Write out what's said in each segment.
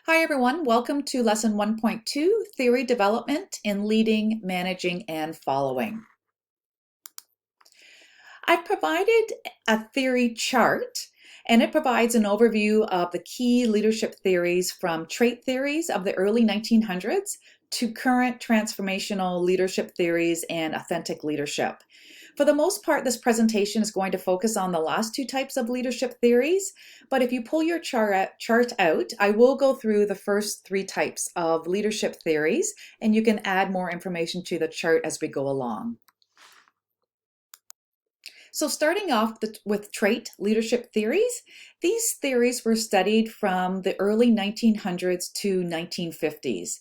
Hi everyone, welcome to Lesson 1.2, Theory Development in Leading, Managing, and Following. I've provided a theory chart and it provides an overview of the key leadership theories from trait theories of the early 1900s to current transformational leadership theories and authentic leadership. For the most part, this presentation is going to focus on the last two types of leadership theories, but if you pull your chart out, I will go through the first three types of leadership theories, and you can add more information to the chart as we go along. So starting off with trait leadership theories, these theories were studied from the early 1900s to 1950s,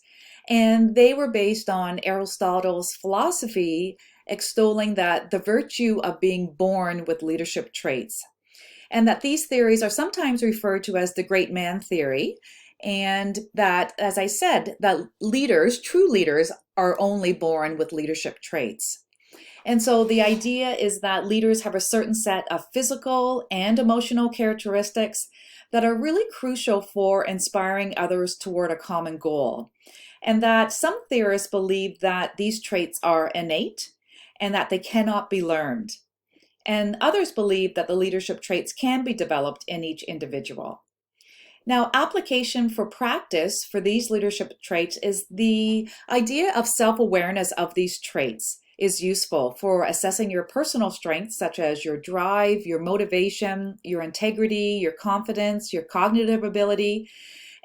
and they were based on Aristotle's philosophy extolling that the virtue of being born with leadership traits, and that these theories are sometimes referred to as the great man theory, and that, as I said, that leaders, true leaders, are only born with leadership traits. And so the idea is that leaders have a certain set of physical and emotional characteristics that are really crucial for inspiring others toward a common goal. And that some theorists believe that these traits are innate and that they cannot be learned. And others believe that the leadership traits can be developed in each individual. Now, application for practice for these leadership traits is the idea of self-awareness of these traits is useful for assessing your personal strengths, such as your drive, your motivation, your integrity, your confidence, your cognitive ability,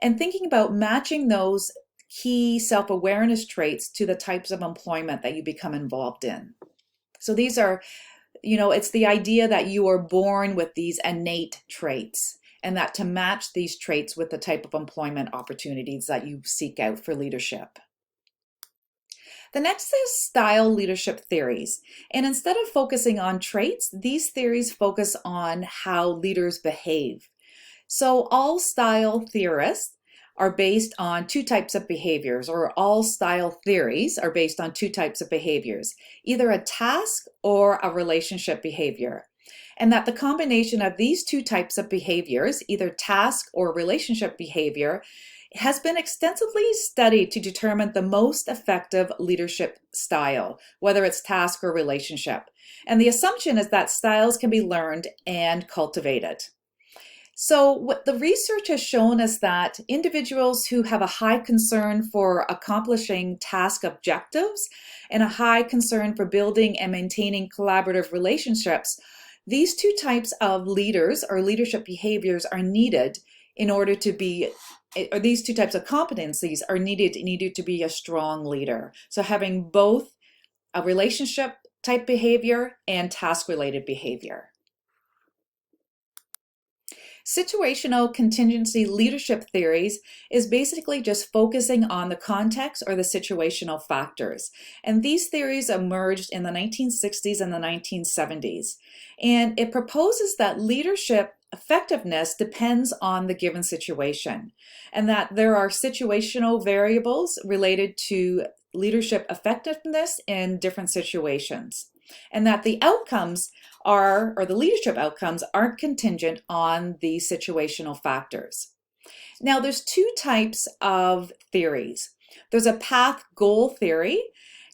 and thinking about matching those key self-awareness traits to the types of employment that you become involved in. So these are, it's the idea that you are born with these innate traits, and that to match these traits with the type of employment opportunities that you seek out for leadership. The next is style leadership theories. And instead of focusing on traits, these theories focus on how leaders behave. So all style theorists are based on two types of behaviors, or all style theories are based on two types of behaviors, either a task or a relationship behavior. And that the combination of these two types of behaviors, either task or relationship behavior, has been extensively studied to determine the most effective leadership style, whether it's task or relationship. And the assumption is that styles can be learned and cultivated. So what the research has shown is that individuals who have a high concern for accomplishing task objectives and a high concern for building and maintaining collaborative relationships, these two types of leaders or leadership behaviors are needed in order to be, or these two types of competencies are needed to be a strong leader. So having both a relationship type behavior and task related behavior. Situational contingency leadership theories is basically just focusing on the context or the situational factors. And these theories emerged in the 1960s and the 1970s. And it proposes that leadership effectiveness depends on the given situation, and that there are situational variables related to leadership effectiveness in different situations, and that the outcomes are, or the leadership outcomes aren't contingent on the situational factors. Now, there's two types of theories. There's a path goal theory,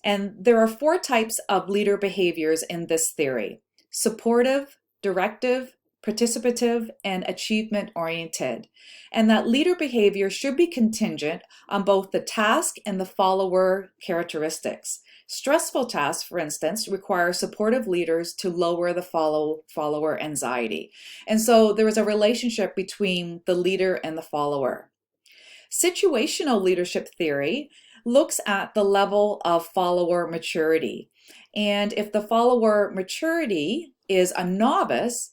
and there are four types of leader behaviors in this theory: supportive, directive, participative, and achievement-oriented. And that leader behavior should be contingent on both the task and the follower characteristics. Stressful tasks, for instance, require supportive leaders to lower the follower anxiety. And so there is a relationship between the leader and the follower. Situational leadership theory looks at the level of follower maturity. And if the follower maturity is a novice,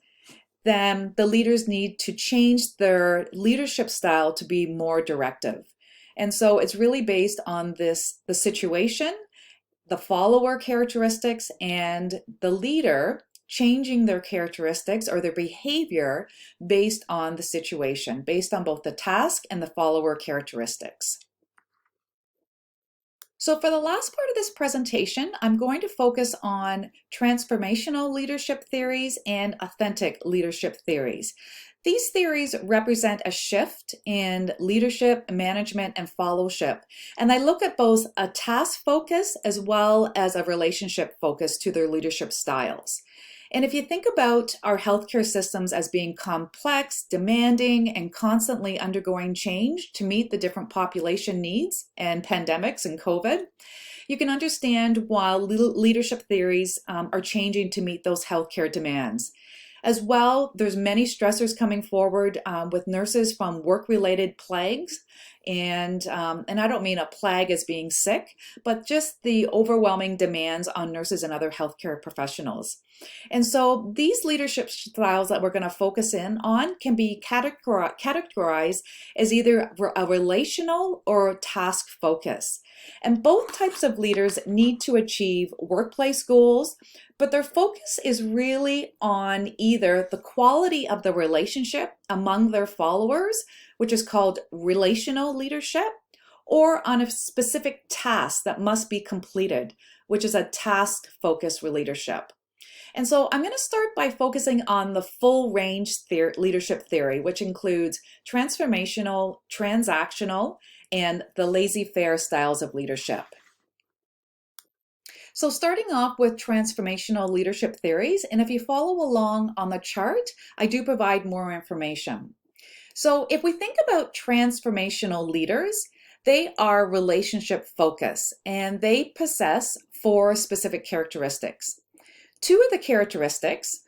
then the leaders need to change their leadership style to be more directive. And so it's really based on the situation, the follower characteristics, and the leader changing their characteristics or their behavior based on the situation, based on both the task and the follower characteristics. So for the last part of this presentation, I'm going to focus on transformational leadership theories and authentic leadership theories. These theories represent a shift in leadership, management, and followership, and they look at both a task focus as well as a relationship focus to their leadership styles. And if you think about our healthcare systems as being complex, demanding, and constantly undergoing change to meet the different population needs and pandemics and COVID, you can understand why leadership theories are changing to meet those healthcare demands. As well, there's many stressors coming forward with nurses from work-related plagues, and I don't mean a plague as being sick, but just the overwhelming demands on nurses and other healthcare professionals. And so these leadership styles that we're going to focus in on can be categorized as either a relational or task focus. And both types of leaders need to achieve workplace goals, but their focus is really on either the quality of the relationship among their followers, which is called relational leadership, or on a specific task that must be completed, which is a task-focused leadership. And so I'm going to start by focusing on the full range leadership theory, which includes transformational, transactional, and the laissez-faire styles of leadership. So starting off with transformational leadership theories, and if you follow along on the chart, I do provide more information. So if we think about transformational leaders, they are relationship focused and they possess 4 specific characteristics. 2 of the characteristics,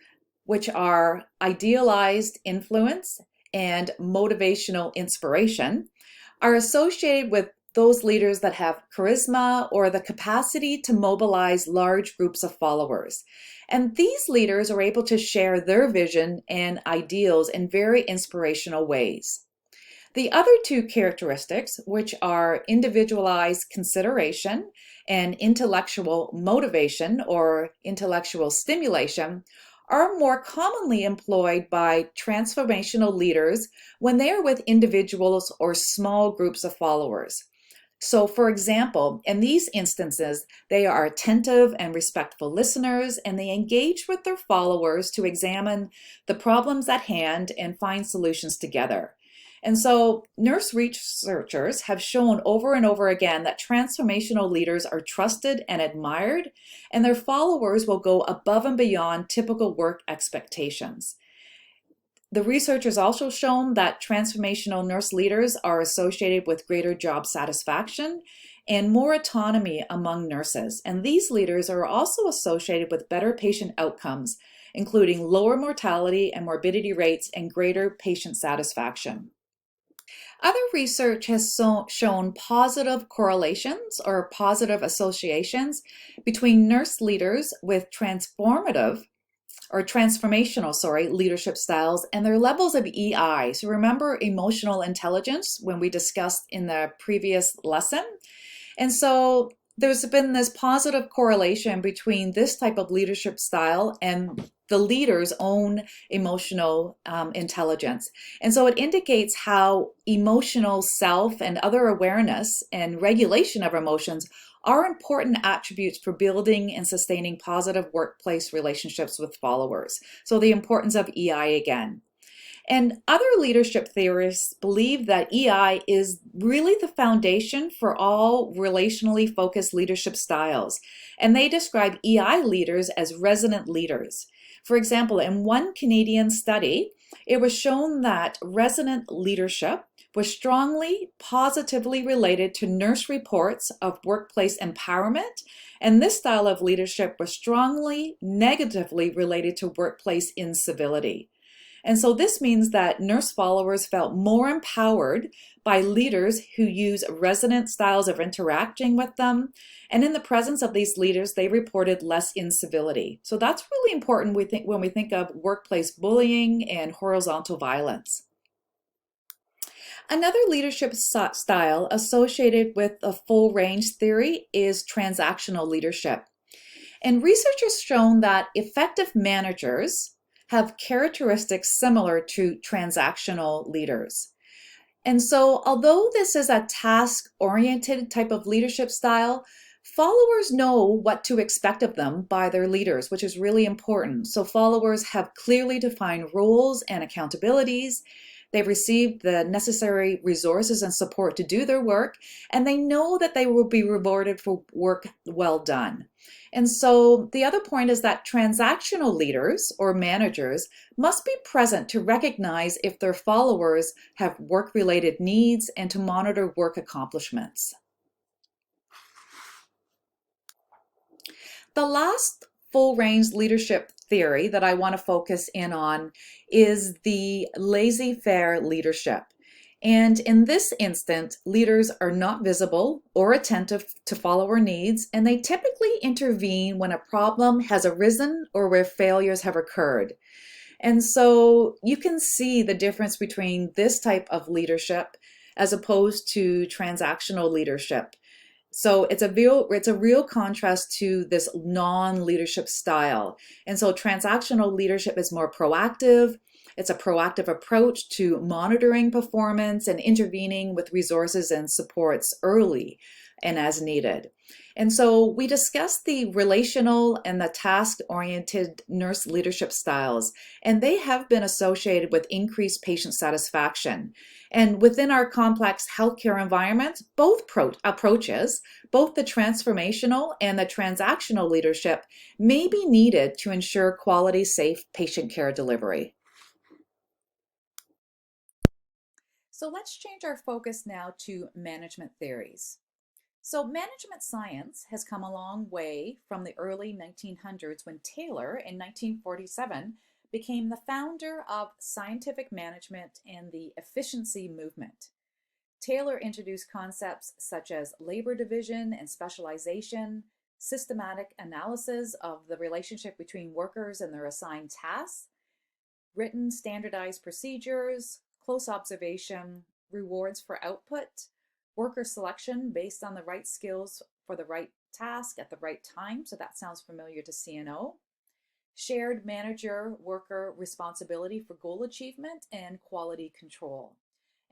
which are idealized influence and motivational inspiration, are associated with those leaders that have charisma or the capacity to mobilize large groups of followers. And these leaders are able to share their vision and ideals in very inspirational ways. The other 2 characteristics, which are individualized consideration and intellectual motivation or intellectual stimulation, are more commonly employed by transformational leaders when they are with individuals or small groups of followers. So, for example, in these instances, they are attentive and respectful listeners, and they engage with their followers to examine the problems at hand and find solutions together. And so nurse researchers have shown over and over again that transformational leaders are trusted and admired, and their followers will go above and beyond typical work expectations. The research has also shown that transformational nurse leaders are associated with greater job satisfaction and more autonomy among nurses. And these leaders are also associated with better patient outcomes, including lower mortality and morbidity rates and greater patient satisfaction. Other research has shown positive correlations or positive associations between nurse leaders with transformational leadership styles and their levels of EI. So remember emotional intelligence when we discussed in the previous lesson? And so there's been this positive correlation between this type of leadership style and the leader's own emotional intelligence. And so it indicates how emotional self and other awareness and regulation of emotions are important attributes for building and sustaining positive workplace relationships with followers. So the importance of EI again. And other leadership theorists believe that EI is really the foundation for all relationally focused leadership styles. And they describe EI leaders as resonant leaders. For example, in one Canadian study, it was shown that resonant leadership was strongly positively related to nurse reports of workplace empowerment, and this style of leadership was strongly negatively related to workplace incivility. And so this means that nurse followers felt more empowered by leaders who use resonant styles of interacting with them. And in the presence of these leaders, they reported less incivility. So that's really important when we think of workplace bullying and horizontal violence. Another leadership style associated with a full range theory is transactional leadership. And research has shown that effective managers have characteristics similar to transactional leaders. And so although this is a task-oriented type of leadership style, Followers know what to expect of them by their leaders, which is really important. So followers have clearly defined roles and accountabilities. They've received the necessary resources and support to do their work, and they know that they will be rewarded for work well done. And so the other point is that transactional leaders or managers must be present to recognize if their followers have work-related needs and to monitor work accomplishments. The last full range leadership theory that I want to focus in on is the laissez-faire leadership. And in this instance, leaders are not visible or attentive to follower needs, and they typically intervene when a problem has arisen or where failures have occurred. And so you can see the difference between this type of leadership as opposed to transactional leadership. So it's a real contrast to this non-leadership style. And so transactional leadership is more proactive. It's a proactive approach to monitoring performance and intervening with resources and supports early and as needed. And so we discussed the relational and the task-oriented nurse leadership styles, and they have been associated with increased patient satisfaction. And within our complex healthcare environment, both approaches, both the transformational and the transactional leadership, may be needed to ensure quality, safe patient care delivery. So let's change our focus now to management theories. So management science has come a long way from the early 1900s when Taylor in 1947 became the founder of scientific management and the efficiency movement. Taylor introduced concepts such as labor division and specialization, systematic analysis of the relationship between workers and their assigned tasks, written standardized procedures, close observation, rewards for output, worker selection based on the right skills for the right task at the right time. So that sounds familiar to CNO. Shared manager-worker responsibility for goal achievement and quality control.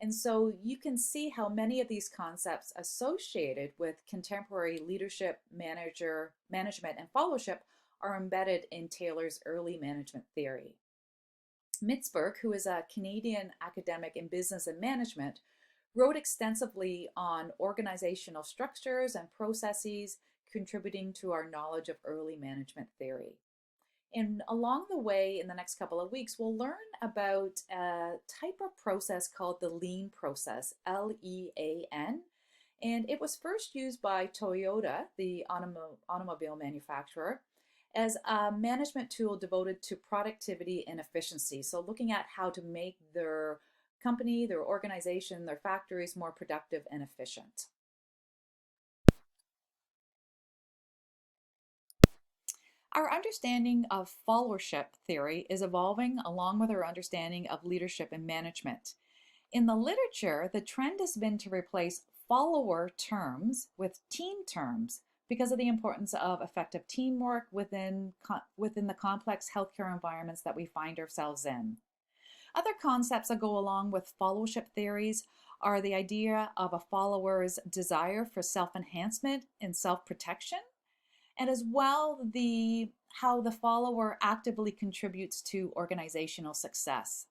And so you can see how many of these concepts associated with contemporary leadership, management, and followership are embedded in Taylor's early management theory. Mitzberg, who is a Canadian academic in business and management, wrote extensively on organizational structures and processes, contributing to our knowledge of early management theory. And along the way, in the next couple of weeks, we'll learn about a type of process called the lean process, L-E-A-N. And it was first used by Toyota, the automobile manufacturer, as a management tool devoted to productivity and efficiency. So looking at how to make their company, their organization, their factories more productive and efficient. Our understanding of followership theory is evolving along with our understanding of leadership and management. In the literature, the trend has been to replace follower terms with team terms because of the importance of effective teamwork within the complex healthcare environments that we find ourselves in. Other concepts that go along with followership theories are the idea of a follower's desire for self-enhancement and self-protection, and as well how the follower actively contributes to organizational success.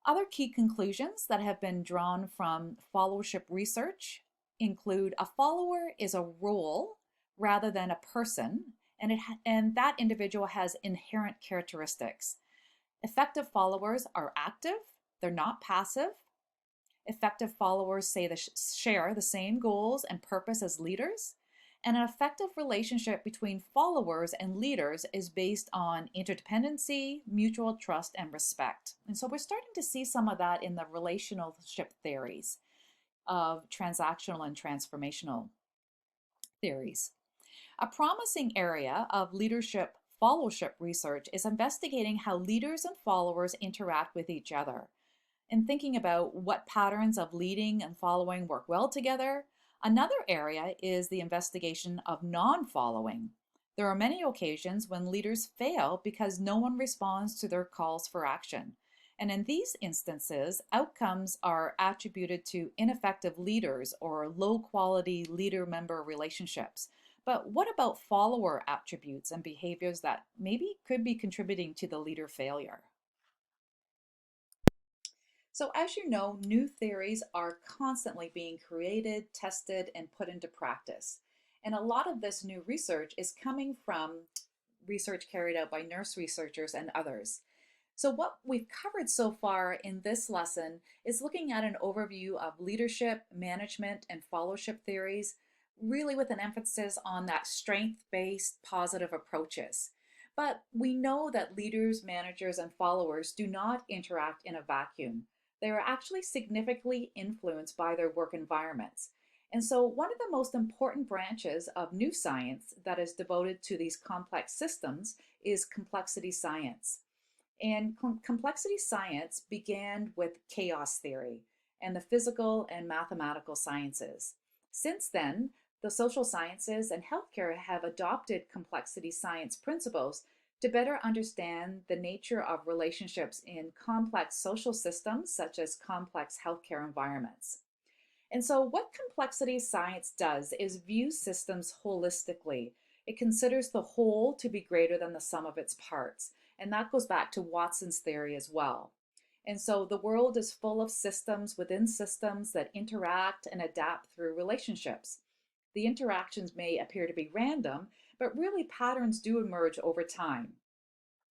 Other key conclusions that have been drawn from followership research include a follower is a role rather than a person, and that individual has inherent characteristics. Effective followers are active, they're not passive. Effective followers share the same goals and purpose as leaders. And an effective relationship between followers and leaders is based on interdependency, mutual trust, and respect. And so we're starting to see some of that in the relationship theories of transactional and transformational theories. A promising area of leadership followership research is investigating how leaders and followers interact with each other and thinking about what patterns of leading and following work well together. Another area is the investigation of non-following. There are many occasions when leaders fail because no one responds to their calls for action. And in these instances, outcomes are attributed to ineffective leaders or low quality leader member relationships. But what about follower attributes and behaviors that maybe could be contributing to the leader failure? So, as you know, new theories are constantly being created, tested, and put into practice. And a lot of this new research is coming from research carried out by nurse researchers and others. So, what we've covered so far in this lesson is looking at an overview of leadership, management, and followership theories, really with an emphasis on that strength based positive approaches. But we know that leaders, managers, and followers do not interact in a vacuum. They are actually significantly influenced by their work environments. And so, one of the most important branches of new science that is devoted to these complex systems is complexity science. And complexity science began with chaos theory and the physical and mathematical sciences. Since then, the social sciences and healthcare have adopted complexity science principles to better understand the nature of relationships in complex social systems, such as complex healthcare environments. And so, what complexity science does is view systems holistically. It considers the whole to be greater than the sum of its parts. And that goes back to Watson's theory as well. And so, the world is full of systems within systems that interact and adapt through relationships. The interactions may appear to be random, but really patterns do emerge over time.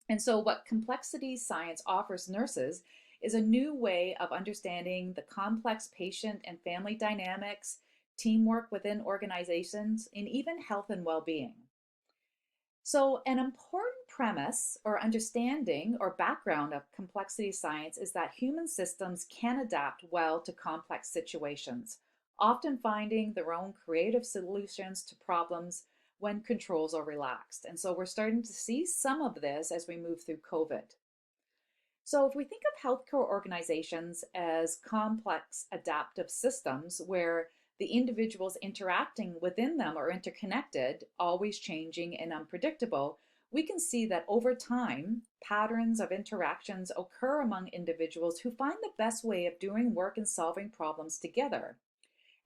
And so, what complexity science offers nurses is a new way of understanding the complex patient and family dynamics, teamwork within organizations, and even health and well being. So, an important premise or understanding or background of complexity science is that human systems can adapt well to complex situations, often finding their own creative solutions to problems when controls are relaxed. And so, we're starting to see some of this as we move through COVID. So, if we think of healthcare organizations as complex adaptive systems where the individuals interacting within them are interconnected, always changing and unpredictable, we can see that over time, patterns of interactions occur among individuals who find the best way of doing work and solving problems together.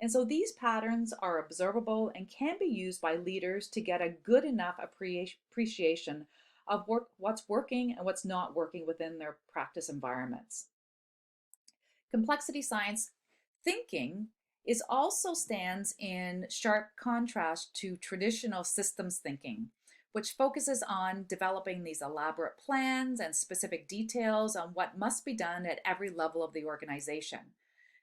And so these patterns are observable and can be used by leaders to get a good enough appreciation of what's working and what's not working within their practice environments. Complexity science thinking is also stands in sharp contrast to traditional systems thinking, which focuses on developing these elaborate plans and specific details on what must be done at every level of the organization.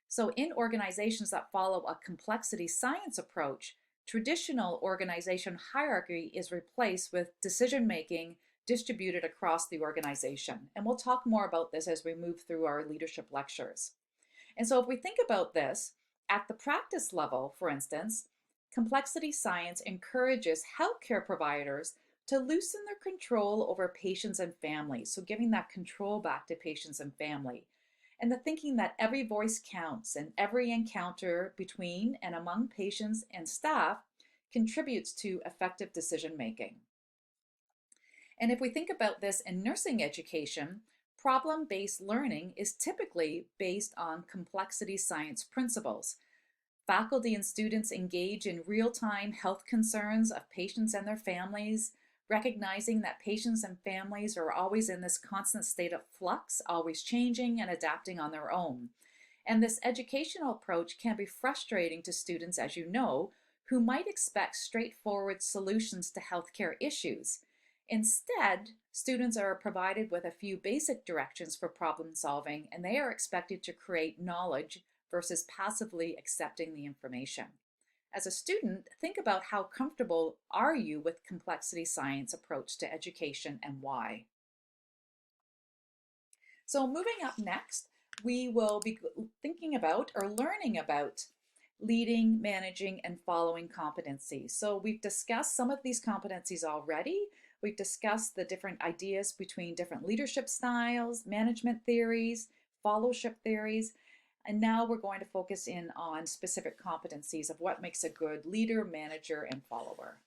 So, in organizations that follow a complexity science approach, traditional organization hierarchy is replaced with decision making distributed across the organization. And we'll talk more about this as we move through our leadership lectures. And so, if we think about this at the practice level, for instance, complexity science encourages healthcare providers to loosen their control over patients and families. So, giving that control back to patients and family. And the thinking that every voice counts and every encounter between and among patients and staff contributes to effective decision making. And if we think about this in nursing education, problem-based learning is typically based on complexity science principles. Faculty and students engage in real-time health concerns of patients and their families, recognizing that patients and families are always in this constant state of flux, always changing and adapting on their own. And this educational approach can be frustrating to students, as you know, who might expect straightforward solutions to healthcare issues. Instead, students are provided with a few basic directions for problem solving, and they are expected to create knowledge versus passively accepting the information. As a student, think about how comfortable are you with complexity science approach to education and why. So moving up next, we will be thinking about or learning about leading, managing, and following competencies. So we've discussed some of these competencies already. We've discussed the different ideas between different leadership styles, management theories, followership theories, and now we're going to focus in on specific competencies of what makes a good leader, manager, and follower.